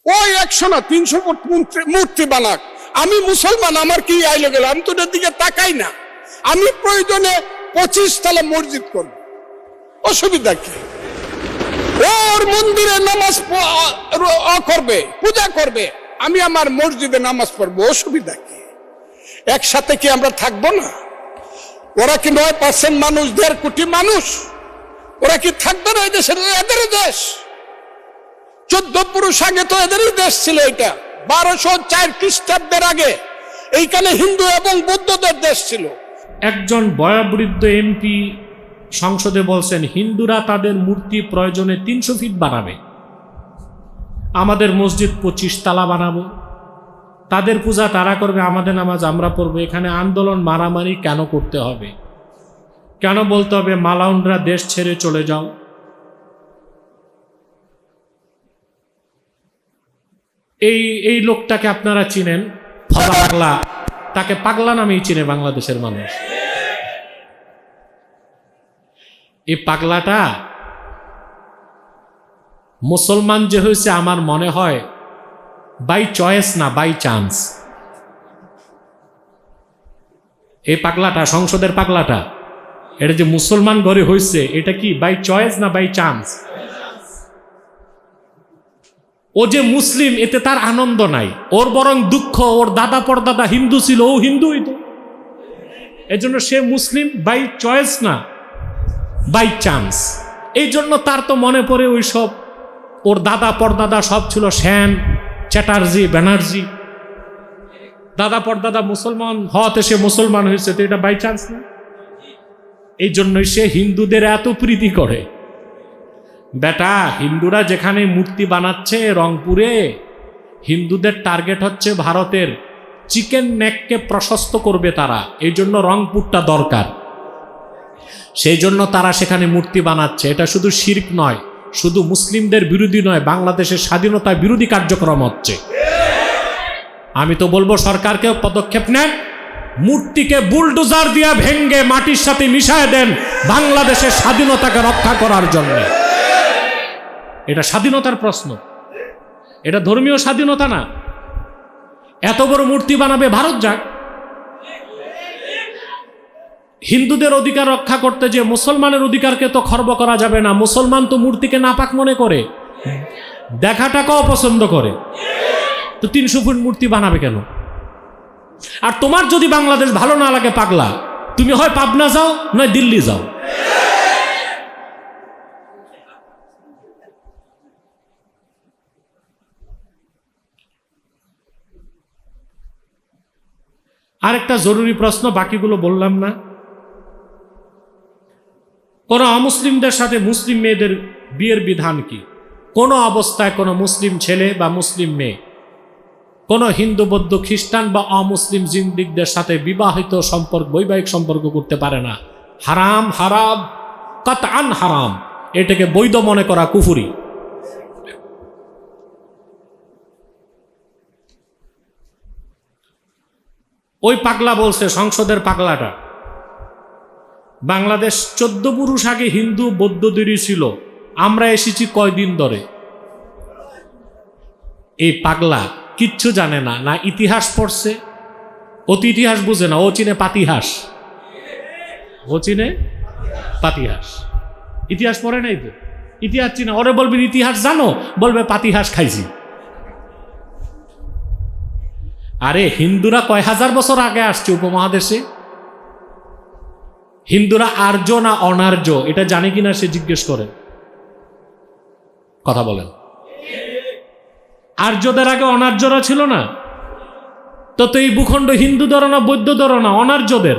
ওই 100 না 300 মূর্তি বানাক, আমি মুসলমান, আমার কি আইলে গেল, আমি তো ওটার দিকে তাকাই না। আমি প্রয়োজনে 25 তলা মসজিদ করব, অসুবিধা কি? ওর মন্দিরে নামাজ করবে, পূজা করবে, আমি আমার মসজিদে নামাজ পড়বো, অসুবিধা কি? একসাথে কি আমরা থাকবো না? ওরা কি 9% মানুষ, 1.5 কোটি মানুষ, ওরা কি থাকবে না? এই দেশের এদের দেশ। 14 পুরুষ আগে তো এদেরই দেশ ছিল। এটা 1204 খ্রিস্টাব্দের আগে এইখানে হিন্দু এবং বৌদ্ধদের দেশ ছিল। একজন বয়োবৃদ্ধ এমপি সংসদে বলছেন হিন্দুরা তাদের মূর্তি প্রয়োজনে 300 ফিট বানাবে, আমাদের মসজিদ 25 তলা বানাবো, তাদের পূজা তারা করবে, আমাদের নামাজ আমরা পড়বো। এখানে আন্দোলন মারামারি কেন করতে হবে? কেন বলতে হবে মালাউনরা দেশ ছেড়ে চলে যাও? এই লোকটাকে আপনারা চিনেন, ফদা পাগলা, তাকে পাগলা নামেই চিনে বাংলাদেশের মানুষ। এই পাগলাটা মুসলমান যে হয়েছে আমার মনে হয় বাই চয়েস না, বাই চান্স। এই পাগলাটা, সংসদের পাগলাটা, এটা যে মুসলমান ঘরে হয়েছে, এটা কি বাই চয়েস না বাই চান্স? ও যে মুসলিম এতে তার আনন্দ নাই, ওর বরং দুঃখ, ওর দাদা পরদাদা হিন্দু ছিল, ও হিন্দুই তো, এজন্য সে মুসলিম বাই চয়েস না বাই চান্স। এই জন্য তার তো মনে পড়ে ওই সব, ওর দাদা পরদাদা সব ছিল সেন, চ্যাটার্জি, ব্যানার্জি, দাদা পরদাদা মুসলমান হওয়াতে সে মুসলমান হয়েছে, তো এটা বাই চান্স না। এই জন্যই সে হিন্দুদের এত প্রীতি করে। বেটা, হিন্দুরা যেখানে মূর্তি বানাচ্ছে রংপুরে, হিন্দুদের টার্গেট হচ্ছে ভারতের চিকেন নেককে প্রশস্ত করবে তারা, এই জন্য রংপুরটা দরকার, সেই জন্য তারা সেখানে মূর্তি বানাচ্ছে। এটা শুধু শিরক নয়, শুধু মুসলিমদের বিরোধী নয়, বাংলাদেশের স্বাধীনতা বিরোধী কার্যক্রম হচ্ছে। আমি তো বলবো সরকারকেও পদক্ষেপ নেন, মূর্তিকে বুলডোজার দিয়া ভেঙ্গে মাটির সাথে মিশায় দেন বাংলাদেশের স্বাধীনতাকে রক্ষা করার জন্য। এটা স্বাধীনতার প্রশ্ন, এটা ধর্মীয় স্বাধীনতা না। এত বড় মূর্তি বানাবে ভারত যাক। হিন্দুদের অধিকার রক্ষা করতে যে মুসলমানের অধিকারকে তো খর্ব করা যাবে না। মুসলমান তো মূর্তিকে নাপাক মনে করে, দেখাটাকেও অপছন্দ করে, তো 300 ফুট মূর্তি বানাবে কেন? আর তোমার যদি বাংলাদেশ ভালো না লাগে পাগলা, তুমি হয় পাবনা যাও নয় দিল্লি যাও। আরেকটা জরুরি প্রশ্ন, বাকিগুলো বললাম না। কোন অমুসলিমদের সাথে মুসলিম মেয়েদের বিয়ের বিধান কি? কোন অবস্থায় কোনো মুসলিম ছেলে বা মুসলিম মেয়ে কোনো হিন্দু, বৌদ্ধ, খ্রিস্টান বা অমুসলিম জিন্দিকদের সাথে বিবাহিত সম্পর্ক, বৈবাহিক সম্পর্ক করতে পারে না। হারাম, হারাম, কাতআন হারাম। এটাকে বৈধ মনে করা কুফরি। ওই পাগলা বলছে, সংসদের পাগলাটা, বাংলাদেশ 14 পুরুষ আগে হিন্দু বৌদ্ধদেরই ছিল, আমরা এসেছি কয়দিন ধরে। এই পাগলা কিচ্ছু জানে না, না ইতিহাস পড়ছে, অতি ইতিহাস বুঝে না, ও চিনে পাতিহাস, ও চিনে পাতিহাস। ইতিহাস পড়ে নাই তো, ইতিহাস চিনে। ওরে বলবেন ইতিহাস জানো, বলবে পাতিহাস খাইছি। আরে হিন্দুরা কয় হাজার বছর আগে আসছে উপমহাদেশে? হিন্দুরা আর্য না অনার্য এটা জানে কিনা সে জিজ্ঞেস করে, কথা বলেন। আর্যদের আগে অনার্যরা ছিল না? তো এই ভূখণ্ড হিন্দুদের না বৌদ্ধদের না, অনার্যদের,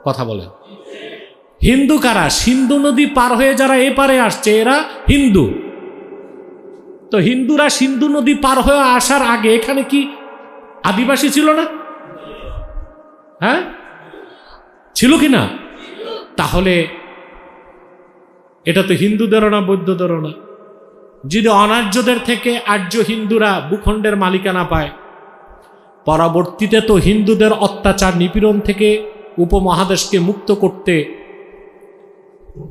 কথা বলেন। হিন্দু কারা? সিন্ধু নদী পার হয়ে যারা এপারে আসছে এরা হিন্দু। তো হিন্দুরা সিন্ধু নদী পার হয়ে আসার আগে এখানে কি আদিবাসী ছিল না? হ্যাঁ, ছিল কি না? তাহলে এটা তো হিন্দুদেরও না বৌদ্ধদেরও না। যদি অনার্যদের থেকে আর্য হিন্দুরা ভূখণ্ডের মালিকানা পায়, পরবর্তীতে তো হিন্দুদের অত্যাচার নিপীড়ন থেকে উপমহাদেশকে মুক্ত করতে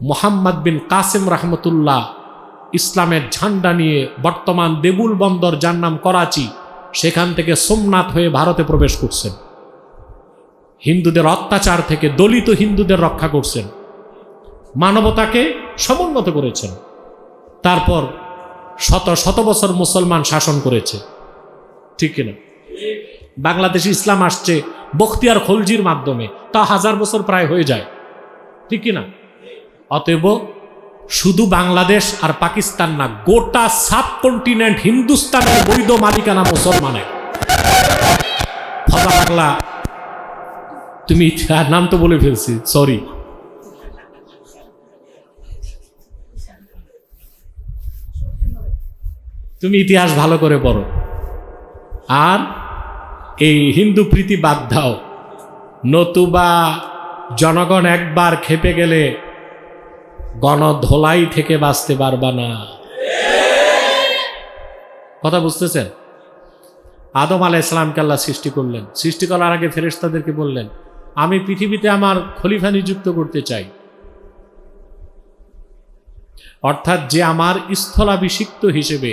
মুহাম্মদ বিন কাসেম রহমতুল্লাহ ইসলামের ঝান্ডা নিয়ে বর্তমান দেবুল বন্দর, যার নাম করাচি, সেখান থেকে সোমনাথ হয়ে ভারতে প্রবেশ করছেন। হিন্দুদের অত্যাচার থেকে দলিত হিন্দুদের রক্ষা করছেন, মানবতাকে সমুন্নত করেছেন। তারপর শত শত বছর মুসলমান শাসন করেছে, ঠিক কিনা? বাংলাদেশে ইসলাম আসছে বখতিয়ার খলজির মাধ্যমে, তা 1000 বছর প্রায় হয়ে যায়, ঠিক কিনা? অতএব শুধু বাংলাদেশ আর পাকিস্তান না, গোটা সাবকন্টিনেন্ট হিন্দুস্তানের বৈধ মালিকানা মুসলমানের। ফজা পাগলা, তুমি নাম তো বলে ফেলছি, সরি। তুমি ইতিহাস ভালো করে পড়ো, আর এই হিন্দু প্রীতি বাদ দাও, নতুবা জনগণ একবার খেপে গেলে গণধোলাই থেকে বাঁচতে পারবা না। কথা বুঝতেছেন? আদম আলাইহিস সালামকে আল্লাহ সৃষ্টি করলেন। সৃষ্টি করার আগে ফেরেশতাদেরকে বললেন, আমি পৃথিবীতে আমার খলিফা নিযুক্ত করতে চাই, অর্থাৎ যে আমার স্থলাভিষিক্ত হিসেবে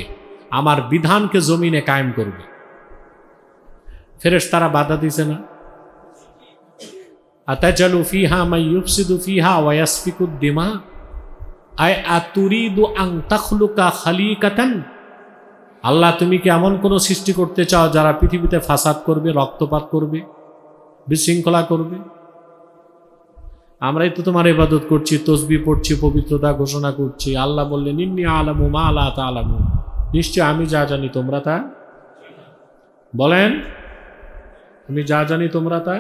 আমার বিধানকে জমিনে কায়েম করবে। ফেরেশতারা বাধা দিছে না? আতাজালু ফিহা মান ইউফসিদু ফিহা ওয়া ইয়াসফিকুদ দিমা আই আতুরিদু আন তাখলুকা খালিকাতান, আল্লাহ তুমি কি এমন কোন সৃষ্টি করতে চাও যারা পৃথিবীতে ফাসাদ করবে, রক্তপাত করবে, বিশৃঙ্খলা করবে? আমরাই তো তোমার ইবাদত করছি, তসবিহ পড়ছি, পবিত্রতা ঘোষণা করছি। আল্লাহ বললেন, ইন্নী আলামু মা লা তা'লামুন, নিশ্চয় আমি যা জানি তোমরা তা। বলেন, আমি যা জানি তোমরা তা।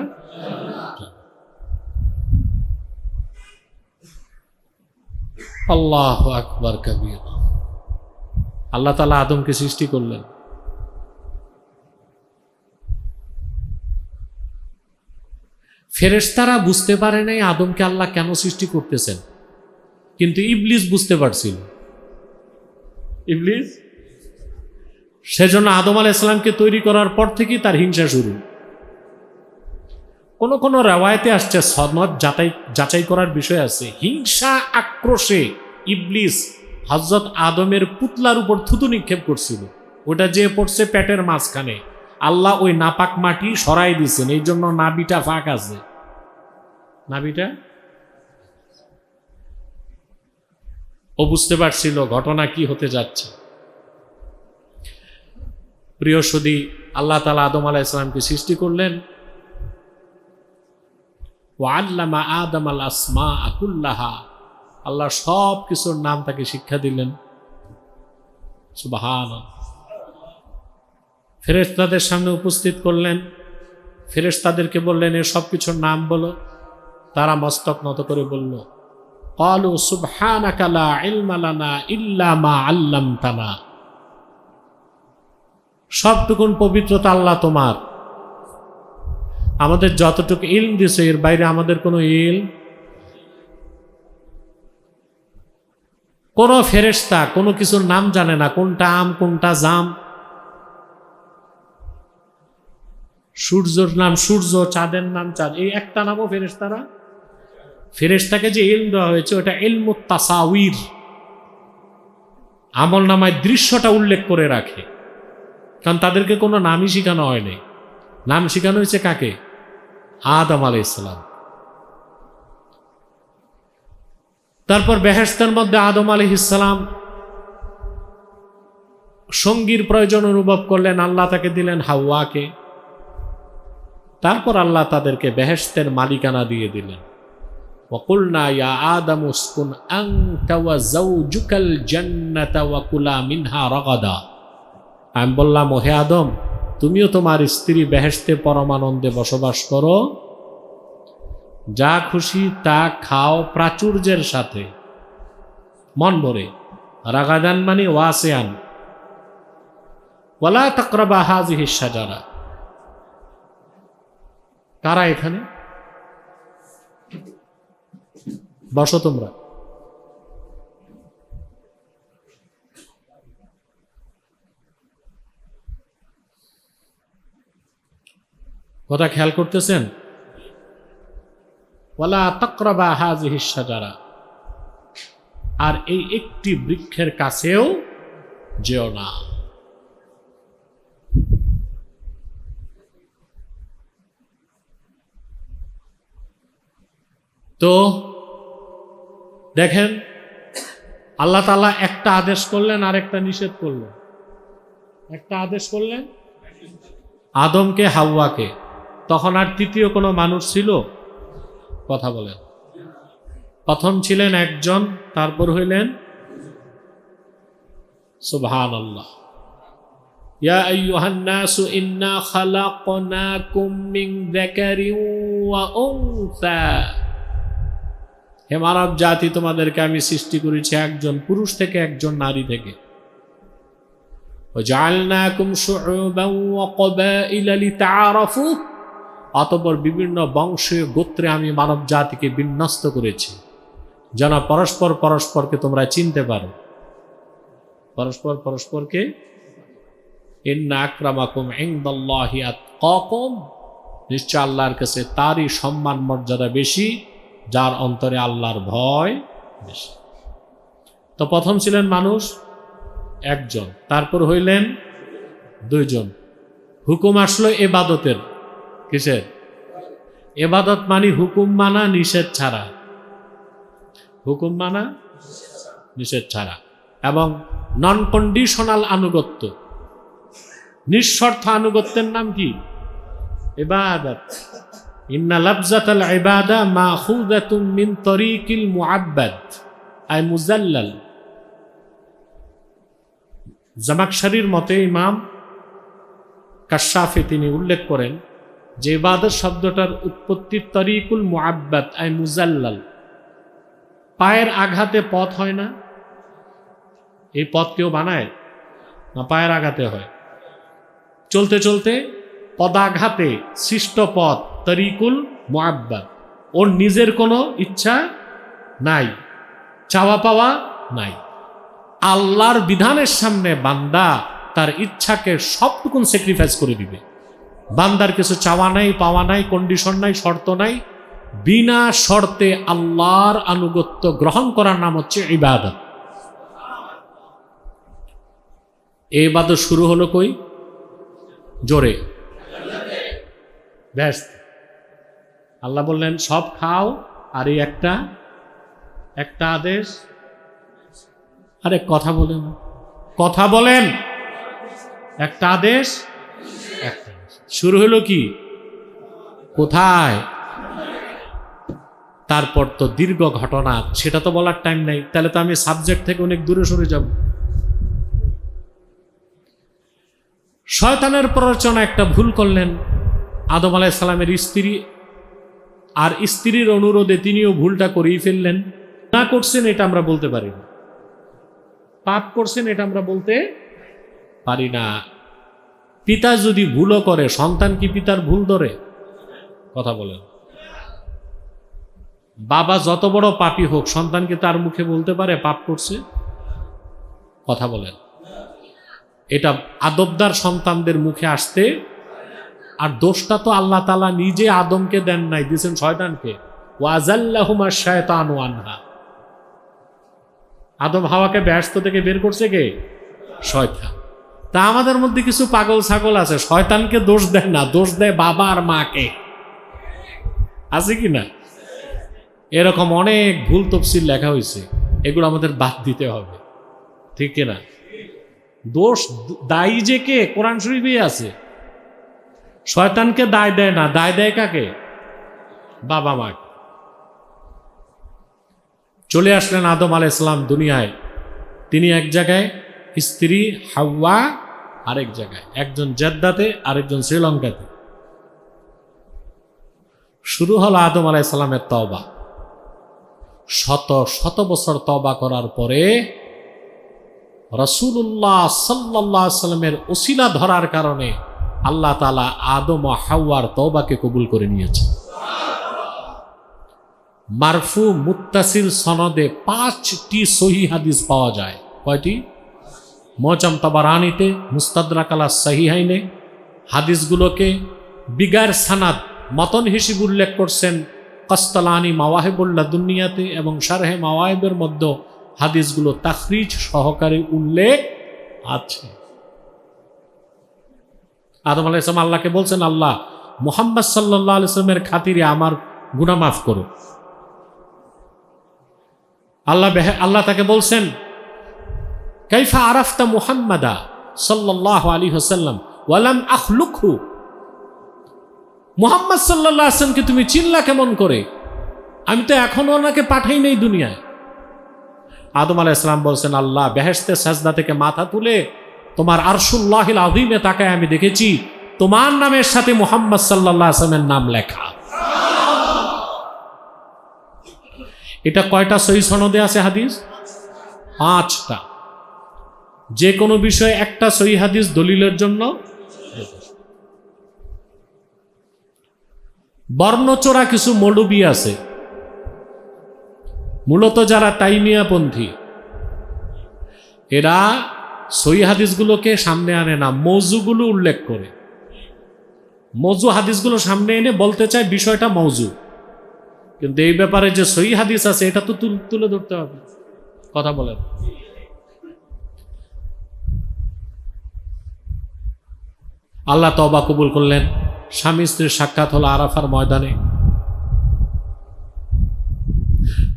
আল্লাহু আকবার কাবীর। আল্লাহ তাআলা আদমকে সৃষ্টি করলেন। ফেরেশতারা বুঝতে পারে নাই আদমকে আল্লাহ কেন সৃষ্টি করতেছেন, কিন্তু ইবলিস বুঝতে পারছিল। ইবলিস, সেজন্য আদম আলাইহিস সালামকে তৈরি করার পর থেকেই তার হিংসা শুরু। কোন কোন রেওয়ায়েতে আসছে, সনদ যাচাই করার বিষয় আছে, হিংসা আক্রোশে ইবলিস হযরত আদমের পুতলার উপর থুতু নিক্ষেপ করছিল। ওটা যে পড়ছে পেটের মাঝখানে, আল্লাহ ওই নাপাক মাটি সরাই দিয়েছেন, এই জন্য নাভিটা ফাঁক আছে। নাভিটা ও বুঝতে পারছিল ঘটনা কি হতে যাচ্ছে। প্রিয় সুধী, আল্লাহ তাআলা আদম আলাইহিস সালামকে সৃষ্টি করলেন। ওয়া আল্লামা আদম আল আসমাআ কুল্লাহা, আল্লাহ সব কিছুর নাম তাকে শিক্ষা দিলেন। সুবহানাল্লাহ। ফেরেশতাদের সামনে উপস্থিত করলেন, ফেরেশতাদেরকে বললেন, এ সব কিছুর নাম বলো। তারা মস্তক নত করে বলল, ক্বালু সুবহানাকা লা ইলমা লানা ইল্লা মা আল্লামতানা, সবটুকুন পবিত্রতা আল্লাহ তোমার, আমাদের যতটুকু ইলম দিছে এর বাইরে আমাদের কোনো ইলম। কোন ফেরেশতা কোনো কিছুর নাম জানে না, কোনটা আম কোনটা জাম। সূর্যের নাম সূর্য, চাঁদের নাম চাঁদ, এই একটা নামও ফেরেশতারা। ফেরেশতাকে যে ইলম দেওয়া হয়েছে ওটা ইলমুত তাসাউইর, আমল নামায় দৃশ্যটা উল্লেখ করে রাখে, কারণ তাদেরকে কোনো নামই শেখানো হয়নি। নাম শেখানো হয়েছে কাকে? আদম আলাইহিস সালাম। তারপর বেহেশতের মধ্যে আদম আলাইহিস সালাম সঙ্গীর প্রয়োজন অনুভব করলেন, আল্লাহ তাকে দিলেন হাওয়াকে। তারপর আল্লাহ তাদেরকে বেহেশতের মালিকানা দিয়ে দিলেন। ওয়াকুলনা ইয়া আদামু উসকুন আনতা ওয়া যাওজুকাল জান্নাতা ওয়া কুলা মিনহা রাগাদা, আমি বললাম, হে আদম, তুমিও তোমার স্ত্রী বেহেশতে পরমানন্দে বসবাস করো, যা খুশি তা খাও প্রাচুর্যের সাথে, মন ভরে। রাগাদান মানে ওয়াসিয়ান। ওয়ালা তাকরাবা হাযিহিশ শাজারা। কারা এখানে? বসো তোমরা। কথা খেয়াল করতেছেন? ওয়ালা তাকরাবা হাযিহিশ শাজারা, আর এই একটি বৃক্ষের কাছেও যেও না। তো দেখেন, আল্লাহ তাআলা একটা আদেশ করলেন আর একটা নিষেধ করলেন। একটা আদেশ করলেন আদমকে, হাওয়াকে, তখন আর তৃতীয় কোনো মানুষ ছিল? কথা বলেন। প্রথম ছিলেন একজন, তারপর হইলেন সুবহানাল্লাহ। ইয়া আইয়ুহান নাসু ইন্না খালাকনাকুম মিন যাকারিন ওয়া উনসা, হে মানব জাতি, তোমাদেরকে আমি সৃষ্টি করেছি একজন পুরুষ থেকে একজন নারী থেকে। ওয়াজআলনাকুম শুউবান ওয়া ক্বাবাইলা লিতাআরাফু, অতঃপর বিভিন্ন বংশে গোত্রে আমি মানব জাতিকে বিন্যস্ত করেছি যেন পরস্পর পরস্পরকে তোমরা চিনতে পারো। পরস্পর পরস্পরকে, ইন্না আকরামাকুম ইনদাল্লাহি আতকাকুম, নিশ্চয় আল্লাহর কাছে তারই সম্মান মর্যাদা বেশি যার অন্তরে আল্লাহর ভয় বেশি। তো প্রথম ছিলেন মানুষ একজন, তারপর হইলেন দুইজন। হুকুম আসলো ইবাদতের। কিসের? ইবাদত মানে হুকুম মানা, নিষেধ ছাড়া। হুকুম মানা, নিষেধ ছাড়া, এবং নন কন্ডিশনাল আনুগত্য। নিঃশর্ত আনুগত্যের নাম কি? ইবাদত। ইন্না লাফজাতাল ইবাদা মাখুযাতুম মিন তরিকিল মুআব্বাদ আই মুজাল্লাল। জামাকশরীর মতে ইমাম কাশাফি তিনি উল্লেখ করেন যে ইবাদত শব্দটার উৎপত্তি তরিকুল মুআব্বাদ আই মুজাল্লাল। পায়ের আঘাতে পথ হয় না? এই পথ কেউ বানায় না? পায়ের আঘাতে হয়। চলতে চলতে পদাঘাতে সৃষ্ট পথ তরিকুল মুআব্বাদ। ওর নিজের কোনো ইচ্ছা নাই, চাওয়া পাওয়া নাই। আল্লাহর বিধানের সামনে বান্দা তার ইচ্ছাকে সবটুকুন স্যাক্রিফাইস করে দিবে। বান্দার কিছু চাওয়া নাই, পাওয়া নাই, কন্ডিশন নাই, শর্ত নাই। বিনা শর্তে আল্লাহর আনুগত্য গ্রহণ করার নাম হচ্ছে ইবাদত। এই ইবাদত শুরু হলো কই? জোরে ব্যস্ত। আল্লাহ বললেন সব খাও, আর এই একটা আদেশ। আরে কথা বলেন, কথা বলেন। একটা আদেশ, একটা শুরু হলো কি? কোথায়? তারপর তো দীর্ঘ ঘটনা, সেটা তো বলার টাইম নাই। তাহলে তো আমি সাবজেক্ট থেকে অনেক দূরে সরে যাব। শয়তানের প্ররোচনা একটা ভুল করলেন আদম আলাইহিস সালামের স্ত্রী, আর স্ত্রীর অনুরোধে তিনিও ভুলটা করেই ফেললেন। না করছেন এটা আমরা বলতে পারি না, পাপ করছেন এটা আমরা বলতে পারি না। পিতা যদি ভুলও করে, সন্তান কি পিতার ভুল ধরে? কথা বলেন। বাবা যত বড় পাপী হোক, সন্তান কি তার মুখে বলতে পারে পাপ করছে? কথা বলেন। এটা আদবদার সন্তানদের মুখে আসতে, আর দোষটা তো আল্লাহ তাআলা নিজে আদমকে দেন নাই, দিয়েছেন শয়তানকে। ওয়াজাল্লাহুমা শায়তানু আনহা। আদম হাওয়াকে ব্যস্ত থেকে বের করছে কে? শয়তান। তা আমাদের মধ্যে কিছু পাগল ছাগল আছে, শয়তানকে দোষ দেয় না, দোষ দেয় বাবা আর মাকে। আছে কি না? এরকম অনেক ভুল তফসিল লেখা হয়েছে, এগুলো আমাদের বাদ দিতে হবে, ঠিক কিনা? দোষ দায়ী যে কে? কোরআন শরীফে আছে। শয়তানকে দায় দেয় না, দায় দেয় কাকে? বাবা মাকে। চলে আসলেন আদম আলাইহিস সালাম দুনিয়ায়। তিনি এক জায়গায়, স্ত্রী হাওয়া আরেক জায়গায়, একজন জেদ্দাতে আরেকজন শ্রীলঙ্কাতে। শুরু হলো আদম আলাইহিস সালামের তওবা। শত শত বছর তওবা করার পরে রাসূলুল্লাহ সাল্লাল্লাহু আলাইহি ওয়াসাল্লামের ওসিলা ধরার কারণে আল্লাহ তাআলা আদম ও হাওয়ার তওবাকে কবুল করে নিয়েছেন। মারফু মুত্তাসিল সনদে 5টি সহিহ হাদিস পাওয়া যায়। কয়টি? মুআজ্জাম তাবারানীতে, মুস্তাদরাক আলা সাহিহাইনে। হাদিসগুলোকে বিগার সানাদ মতন হিসেবে উল্লেখ করছেন কাসতালানি মাওয়াহিবুল লাদুনিয়াতে, এবং শারহে মাওয়াহিবের মধ্যে হাদিসগুলো তাখরিজ সহকারে উল্লেখ আছে। আদম আলাইহিস সালাম আল্লাহকে বলছেন, আল্লাহ মুহাম্মদ সাল্লাল্লাহু আলাইহি ওয়াসাল্লামের খাতিরে আমার গুনাহ মাফ করো। আল্লাহ তাকে বলছেন, কাইফা আরাফতা মুহাম্মাদা সাল্লাল্লাহু আলাইহি ওয়াসাল্লাম ওয়া লাম আখলুকহু, মুহাম্মদ সাল্লাল্লাহু আলাইহি ওয়াসাল্লামকে তুমি চিনলা কেমন করে, আমি তো এখনো ওনাকে পাঠাই নাই দুনিয়ায়। আদম আলাইহিস সালাম বলছেন, আল্লাহ বেহেশতে সাজদা থেকে মাথা তুলে তোমার আরশুল্লাহিল আযীমে তাকায় আমি দেখেছি তোমার নামের সাথে মুহাম্মদ সাল্লাল্লাহু আলাইহি ওয়াসাল্লামের নাম লেখা। এটা কয়টা সহিহ সনদে আছে হাদিস? 5টা। যে কোনো বিষয়ে একটা সহিহ হাদিস দলিলের জন্য। বর্ণচোরা কিছু মৌলবী আছে, মূলত যারা তাইমিয়াপন্থী, এরা সহিহ হাদিসগুলোকে সামনে আনে না, মওজুগুলো উল্লেখ করে। মওজু হাদিসগুলো সামনে এনে বলতে চায় বিষয়টা মওজু, কিন্তু এই ব্যাপারে যে সহিহ হাদিস আছে এটা তো তুলে ধরতে হবে। কথা বলেন। আল্লাহ তওবা কবুল করলেন, স্বামী স্ত্রীর সাক্ষাৎ হলো আরাফার ময়দানে।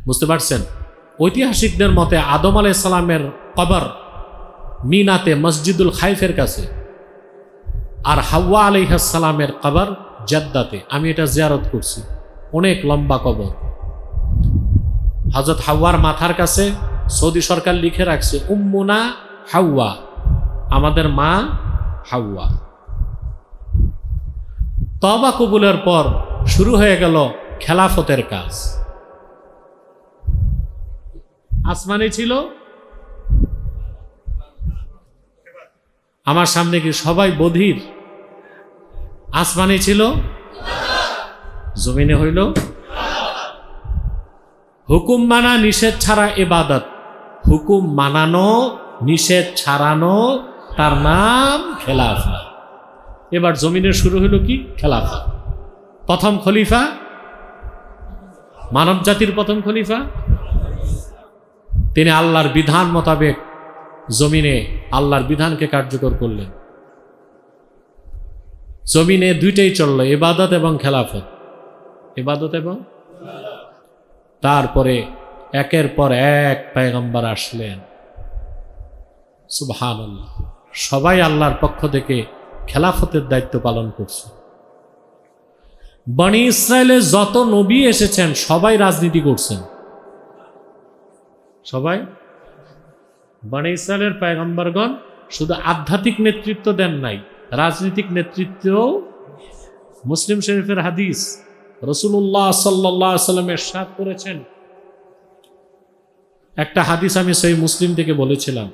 বুঝতে পারছেন? ঐতিহাসিকদের মতে আদম আলাইহিস সালামের কবর মিনাতে মসজিদুল খাইফের কাছে, আর হাওয়া আলাইহিস সালামের কবর জেদ্দাতে। আমি এটা জিয়ারত করছি, অনেক লম্বা কবর। হযরত হাওয়ার মাথার কাছে সৌদি সরকার লিখে রাখছে উম্মুনা হাওয়া, আমাদের মা হাওয়া। তওবা কবুলের পর শুরু হয়ে গেল খেলাফতের কাজ। আসমানে ছিল, আমার সামনে কি সবাই বধির? আসমানে ছিল, জমিনে হইল। হুকুম মানা নিষেধ ছাড়া ইবাদত, হুকুম মানানো নিষেধ ছাড়ানো, তার নাম খেলাফত। এবার জমিনে শুরু হইল কি? খেলাফত। প্রথম খলিফা, মানব জাতির প্রথম খলিফা, তিনি আল্লাহর বিধান মোতাবেক জমিনে আল্লাহর বিধানকে কার্যকর করলেন। জমিনে দুইটাই চলল, ইবাদত এবং খেলাফত। ইবাদত এবং তারপরে একের পর এক পয়গম্বর আসলেন। সুবহানাল্লাহ। সবাই আল্লাহর পক্ষ থেকে খেলাফতের দায়িত্ব পালন করছে। বনি ইসরায়েলে যত নবী এসেছেন সবাই রাজনীতি করছেন। সবাই। বনি ইসরায়েলের পয়গম্বরগণ শুধু আধ্যাত্মিক নেতৃত্ব দেন নাই, রাজনৈতিক নেতৃত্বও। মুসলিম শরীফের হাদিস, রাসূলুল্লাহ সাল্লাল্লাহু আলাইহি ওয়াসাল্লাম ইরশাদ করেছেন, একটা হাদিস আমি সহিহ মুসলিম থেকে বলেছিলাম,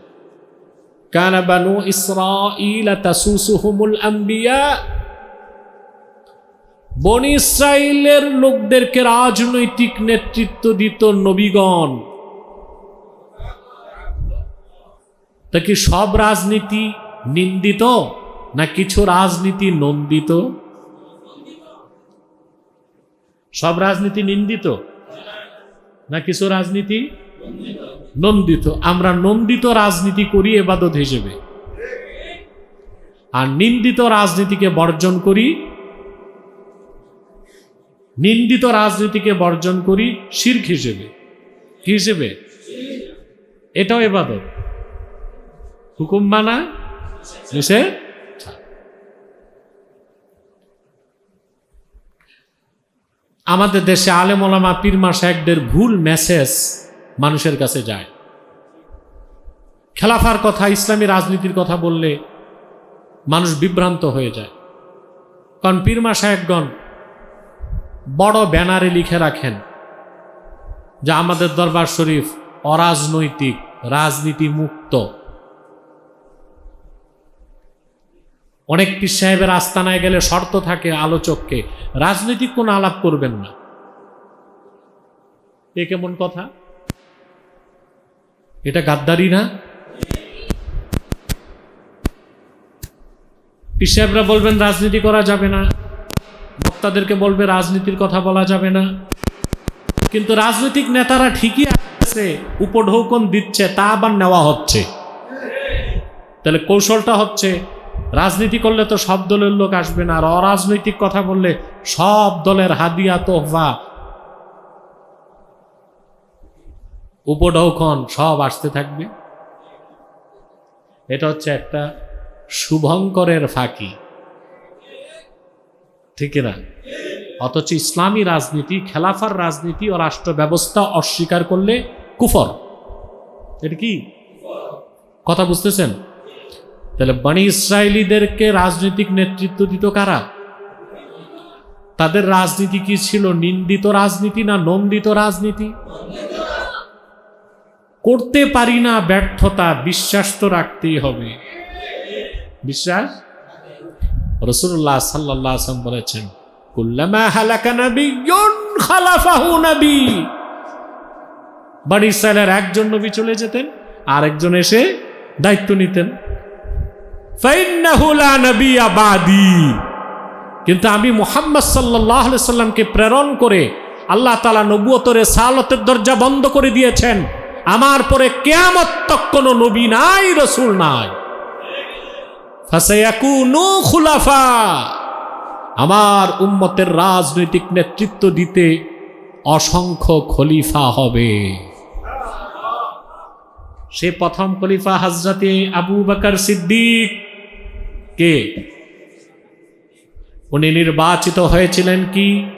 কানা বানু ইসরাঈল তাসুসুহুমুল আম্বিয়া, বনি ইসরাইলের লোকদেরকে রাজনৈতিক নেতৃত্ব দিত নবীগণ। তা কি সব রাজনীতি নিন্দিত, না কিছু রাজনীতি নন্দিত? সব রাজনীতি নিন্দিত, না কিছু রাজনীতি নন্দিত? আমরা নন্দিত রাজনীতি করি ইবাদত হিসেবে, আর নিন্দিত রাজনীতিকে বর্জন করি, নিন্দিত রাজনীতিকে বর্জন করি শিরক হিসেবে। কি হিসেবে? এটাও ইবাদত। হুকুম মানা নিষেধ। আমাদের দেশে আলেম ওলামা পীর মাশায়েখদের ভুল মেসেজ মানুষের কাছে যায়। খেলাফার কথা, ইসলামী রাজনীতির কথা বললে মানুষ বিভ্রান্ত হয়ে যায়। কারণ পীর মাশায়েখগণ বড় ব্যানারে লিখে রাখেন যে আমাদের দরবার শরীফ অরাজনৈতিক, রাজনীতি মুক্ত। অনেক পীর সাহেবের আস্তানায় গেলে শর্ত থাকে আলোচককে, রাজনৈতিক কোনো আলাপ করবেন না। এ কেমন কথা? এটা গাদ্দারি না? পীর সাহেবরা বলবেন রাজনীতি করা যাবে না, বক্তাদেরকে বলবে রাজনীতির কথা বলা যাবে না, কিন্তু রাজনৈতিক নেতারা ঠিকই আসতেছে, উপঢৌকন দিচ্ছে, তা আবার নেওয়া হচ্ছে। তাহলে কৌশলটা হচ্ছে, রাজনীতি করলে তো সব দলের লোক আসবে না, আর অরাজনৈতিক কথা বললে সব দলের হাদিয়া তোহফা উপঢৌকন সব আসতে থাকবে। এটা হচ্ছে একটা শুভঙ্করের ফাঁকি, ঠিক না? অথচ ইসলামী রাজনীতি, খেলাফার রাজনীতি ও রাষ্ট্র ব্যবস্থা অস্বীকার করলে কুফর। এটা কি কথা বুঝতেছেন? তাহলে বনি ইসরায়েলীদেরকে রাজনৈতিক নেতৃত্ব দিত কারা? তাদের রাজনীতি কি ছিল? নিন্দিত রাজনীতি না নন্দিত রাজনীতি? করতে পারি না, ব্যর্থতা, বিশ্বাস তো রাখতেই হবে। বিশ্বাস। রাসূলুল্লাহ সাল্লাল্লাহু আলাইহি ওয়াসাল্লাম বলেছেন, কুল্লামা হালাকা নাবিয়্যুন খালাফাহু নবী। বনি ইসরায়েলের একজন নবী চলে যেতেন, আরেকজন এসে দায়িত্ব নিতেন। ফাইন্নাহু লা নাবিয়্যা বাদি। কিন্তু আমি মুহাম্মদ সাল্লাল্লাহু আলাইহি সাল্লামকে প্রেরণ করে আল্লাহ তাআলা নবুয়তের রিসালাতের দরজা বন্ধ করে দিয়েছেন। আমার পরে কিয়ামত তক কোনো নবী নাই, রাসূল নাই। ফাসায়াকুনু খুলাফা। আমার উম্মতের রাজনৈতিক নেতৃত্ব দিতে অসংখ্য খলিফা হবে। সে প্রথম খলিফা হযরতে আবু বকর সিদ্দিক। কে? উনি নির্বাচিত হয়েছিলেন কি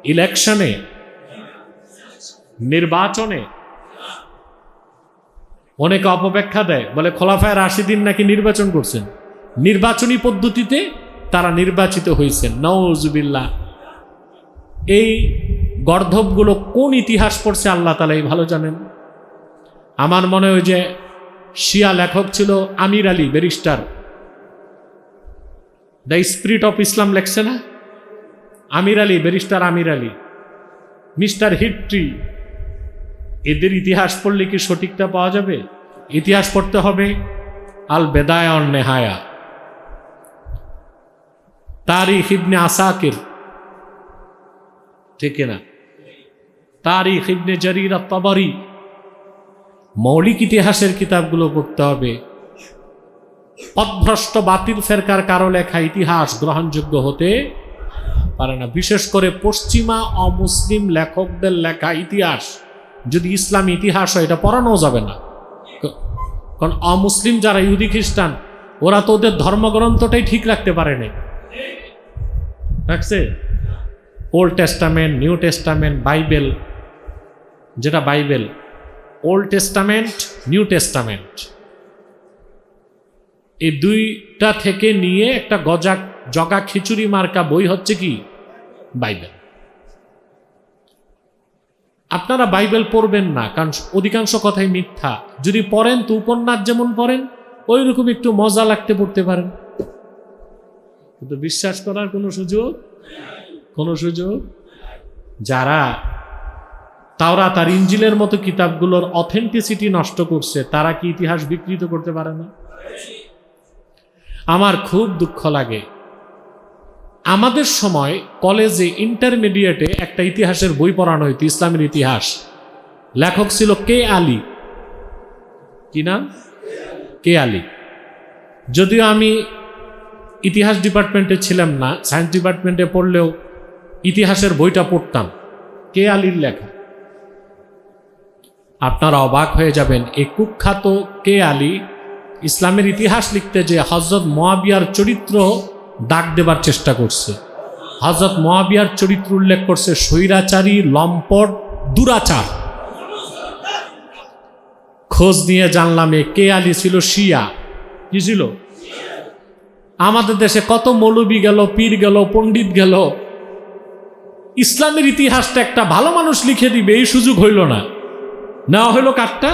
ইলেকশনে? নির্বাচনে। অনেকে অপব্যাখ্যা দেয়, বলে খোলাফায়ে রাশিদিন নাকি নির্বাচন করছেন। নির্বাচনী পদ্ধতিতে তারা নির্বাচিত হয়েছেন। নাউজুবিল্লাহ। এই গর্ধবগুলো কোন ইতিহাস পড়ছে আল্লাহ তাআলাই ভালো জানেন। আমার মনে হয় যে শিয়া লেখক ছিল Amir Ali, barrister, the spirit of Islam লেখছে না? Amir Ali, barrister Amir Ali, mister Hitti. এদের ইতিহাস পড়লে কি সঠিকটা পাওয়া যাবে? ইতিহাস পড়তে হবে আল বেদায়া ওয়ান নেহায়া, তারিখ ইবনে আসাকির, ঠিক না? তারিখ ইবনে জারির আত-তাবারি। মৌলিক ইতিহাসের কিতাবগুলো পড়তে হবে। পথভ্রষ্ট বাতিল ফেরকার কারো লেখা ইতিহাস গ্রহণযোগ্য হতে পারে না। বিশেষ করে পশ্চিমা অমুসলিম লেখকদের লেখা ইতিহাস যদি ইসলামী ইতিহাস হয়, এটা পড়ানো যাবে না। কারণ অমুসলিম যারা ইহুদি খ্রিস্টান, ওরা তো ওদের ধর্মগ্রন্থটাই ঠিক রাখতে পারেনি। রাখছে? Old testament, new testament, Bible, যেটা Bible, old testament, new testament, এই দুইটা থেকে নিয়ে একটা জগা খিচুড়ি মার্কা বই হচ্ছে কি বাইবেল। আপনারা বাইবেল পড়বেন না, কারণ অধিকাংশ কথাই মিথ্যা। যদি পড়েন তো উপন্যাস যেমন পড়েন ওই রকম একটু মজা লাগতে পড়তে পারেন, কিন্তু বিশ্বাস করার কোনো সুযোগ। যারা তাওরাত আর ইনজিলের মতো কিতাবগুলোর অথেন্টিসিটি নষ্ট করছে, তারা কি ইতিহাস বিকৃত করতে পারে না? আমার খুব দুঃখ লাগে। আমাদের সময় কলেজে ইন্টারমিডিয়েটে একটা ইতিহাসের বই পড়ানো হইতো, ইসলামের ইতিহাস। লেখক ছিল কে আলী। কি নাম? কে আলী। যদিও আমি ইতিহাস ডিপার্টমেন্টে ছিলাম না, সায়েন্স ডিপার্টমেন্টে পড়লেও ইতিহাসের বইটা পড়তাম। কে আলীর লেখা। আপনারা অবাক হয়ে যাবেন, এই কুখ্যাত কে আলী ইসলামের ইতিহাস লিখতে যে হযরত মুয়াবিয়ার চরিত্র দাগ দেবার চেষ্টা করছে। হযরত মুয়াবিয়ার চরিত্র উল্লেখ করছে স্বৈরাচারী, লম্পট, দুরাচার। খোঁজ নিয়ে জানলাম কে আলী ছিল শিয়া। কি ছিল? আমাদের দেশে কত মৌলবী গেল, পীর গেল, পণ্ডিত গেল, ইসলামের ইতিহাসটা একটা ভালো মানুষ লিখে দিবে এই সুযোগ হইল না। নেওয়া হইল কারটা?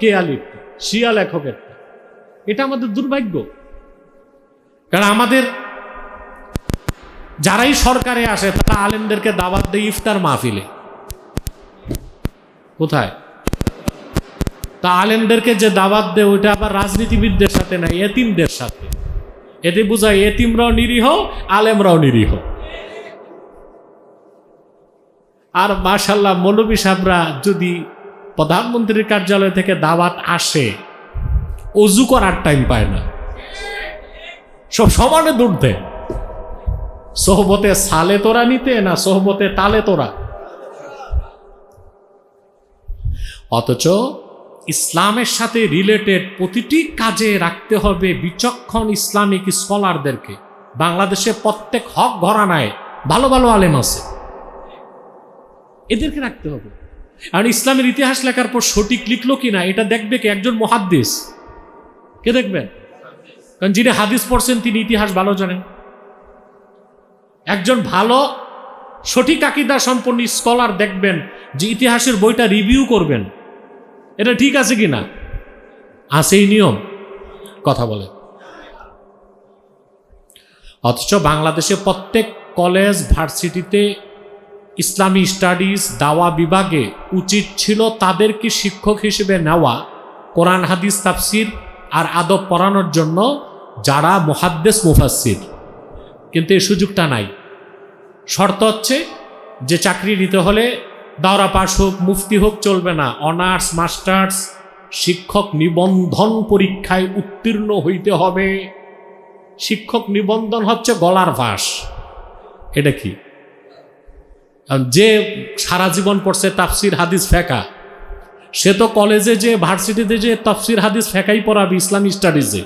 কে আলী, শিয়া লেখকের। এটা আমাদের দুর্ভাগ্য। কারণ আমাদের যারাই সরকারে আসে তারা আলেমদেরকে দাওয়াত দেয় ইফতার মাহফিলে। কোথায়? তা আলেমদেরকে যে দাওয়াত দেয় ওইটা আবার রাজনীতিবিদদের সাথে না, এতিমদের সাথে। এতে বোঝায় এতিমরাও নিরীহ, আলেমরাও নিরীহ। আর মাশাআল্লাহ মৌলভী সাহেবরা যদি প্রধানমন্ত্রীর কার্যালয় থেকে দাওয়াত আসে, অজু করার টাইম পায় না, সব সমানে দৌড় দেয়। সোহবতে সালে তোরা নিতে না সোহবতে তালে তোরা। অথচ ইসলামের সাথে রিলেটেড প্রতিটি কাজে রাখতে হবে বিচক্ষণ ইসলামিক স্কলারদেরকে। বাংলাদেশে প্রত্যেক হক ঘরানায় ভালো ভালো আলেম আছে, এদেরকে রাখতে হবে। আর ইসলামের ইতিহাস লেখার পর সঠিক লিখলো কিনা এটা দেখবে কি একজন মুহাদ্দিস, কে দেখবেন? কারণ যিনি হাদিস পড়ছেন তিনি ইতিহাস ভালো জানেন। একজন ভালো সঠিক আকীদা সম্পন্ন স্কলার দেখবেন যে ইতিহাসের বইটা রিভিউ করবেন, এটা ঠিক আছে কিনা, আছে এই নিয়ম, কথা বলে। অথচ বাংলাদেশে প্রত্যেক কলেজ ভার্সিটিতে ইসলামী স্টাডিজ দাওয়া বিভাগে উচিত ছিল তাদেরকে শিক্ষক হিসেবে নেওয়া, কোরআন হাদিস তাফসির আর আদব পড়ানোর জন্য, যারা মুহাদ্দিস মুফাসসির। কিন্তু এই সুযোগটা নাই। শর্ত হচ্ছে যে চাকরি নিতে হলে দাওরা পাস হোক, মুফতি হোক চলবে না, অনার্স মাস্টার্স শিক্ষক নিবন্ধন পরীক্ষায় উত্তীর্ণ হইতে হবে। শিক্ষক নিবন্ধন হচ্ছে গলার ভাস। এটা কি? যে সারা জীবন পড়ছে তাফসির হাদিস ফেকা, সে তো কলেজে যে ভার্সিটিতে যে তাফসির হাদিস ফেকাই পড়াবে ইসলামী স্টাডিজে।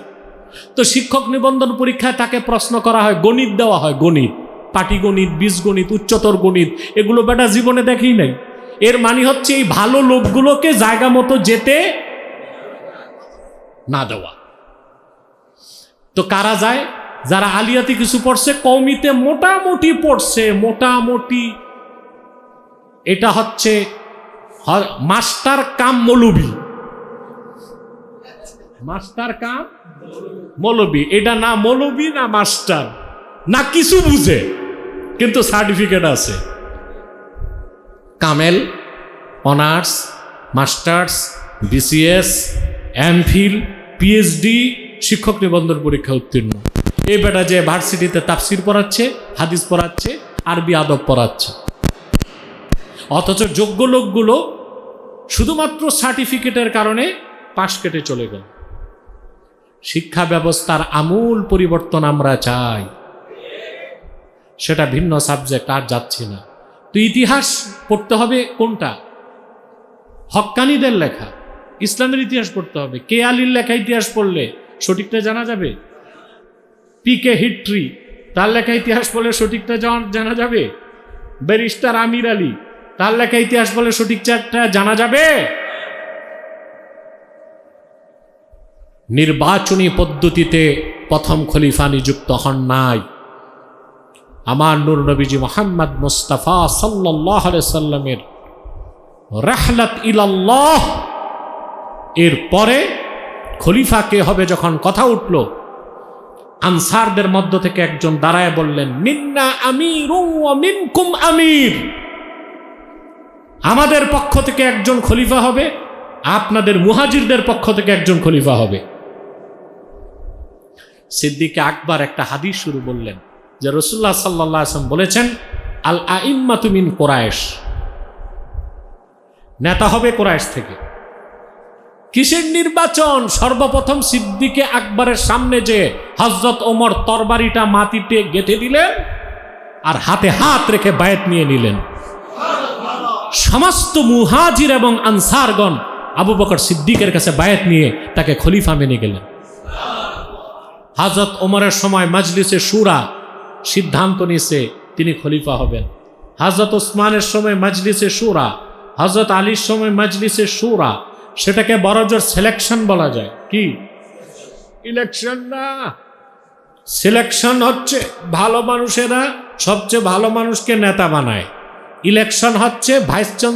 তো শিক্ষক নিবন্ধন পরীক্ষায় তাকে প্রশ্ন করা হয়, গণিত দেওয়া হয়, গণিত, পাটিগণিত, বীজগণিত, উচ্চতর গণিত, এগুলো বেটা জীবনে দেখেই নাই। এর মানে হচ্ছে এই ভালো লোকগুলোকে জায়গা মতো যেতে না দেওয়া। তো কারা যায়? যারা আলিয়াতে কিছু পড়ছে, কওমিতে মোটামুটি পড়ছে, মোটামুটি। এটা হচ্ছে মাস্টার কাম মৌলবি, মাস্টার কাম মৌলবি। এটা না মৌলবি না মাস্টার, না কিছু বুঝে, কিন্তু সার্টিফিকেট আছে। কামেল, honours, masters, BCS, MPhil, PhD, শিক্ষক নিবন্ধন পরীক্ষা উত্তীর্ণ। এই বেটা যে ভার্সিটিতে তাফসির পড়াচ্ছে, হাদিস পড়াচ্ছে, আরবি আদব পড়াচ্ছে। অথচ যোগ্য লোকগুলো শুধুমাত্র সার্টিফিকেটের কারণে পাশ কেটে চলে গেল। শিক্ষা ব্যবস্থার আমূল পরিবর্তন আমরা চাই, সেটা ভিন্ন সাবজেক্ট, আর যাচ্ছি না। তো ইতিহাস পড়তে হবে কোনটা? হক্কানীদের লেখা ইসলামের ইতিহাস পড়তে হবে। কে আলীর লেখা ইতিহাস পড়লে সঠিকটা জানা যাবে। পিকে হিট্রি, তার লেখা ইতিহাস পড়লে সঠিকটা জানা যাবে। ব্যারিস্টার আমির আলী, তার লেখা ইতিহাস পড়লে সঠিকটা জানা যাবে। নির্বাচনী পদ্ধতিতে প্রথম খলিফা নিযুক্ত হন নাই। আমার নূর নবীজি মুহাম্মদ মুস্তাফা সাল্লাল্লাহু আলাইহি সাল্লামের রাহলাত ইলাল্লাহ এর পরে খলিফা কে হবে যখন কথা উঠল, আনসারদের মধ্য থেকে একজন দাঁড়ায় বললেন, মিন্না আমিরুন ওয়া মিনকুম আমির। আমাদের পক্ষ থেকে একজন খলিফা হবে, আপনাদের মুহাজিরদের পক্ষ থেকে একজন খলিফা হবে। সিদ্দিক আকবর একটা হাদিস শুরু বললেন যে রাসূলুল্লাহ সাল্লাল্লাহু আলাইহি ওয়াসাল্লাম বলেছেন, আল আইম্মাতু মিন কুরাইশ, নেতা হবে কুরাইশ থেকে। কিসের নির্বাচন? সর্বপ্রথম সিদ্দিকে আকবরের সামনে যে হযরত ওমর তরবারিটা মাটিতে গেঁথে দিলেন আর হাতে হাত রেখে বায়াত নিয়ে নিলেন। সমস্ত মুহাজির এবং আনসারগণ আবু বকর সিদ্দিকের কাছে বায়াত নিয়ে তাকে খলিফা মেনে গেলেন। হযরত ওমরের সময় মজলিসে শুরা সিদ্ধান্ত নিয়েছে তিনি খলিফা হবেন। হযরত ওসমানের সময় মজলিসে শুরা, হযরত আলীর সময় মজলিসে শুরা, সেটাকে বড়জোর সিলেকশন বলা যায়। কি ইলেকশন না, সিলেকশন হচ্ছে ভালো মানুষেরা সবচেয়ে ভালো মানুষকে নেতা বানায়। ইলেকশন হচ্ছে ভাইস চ্যান্সেলর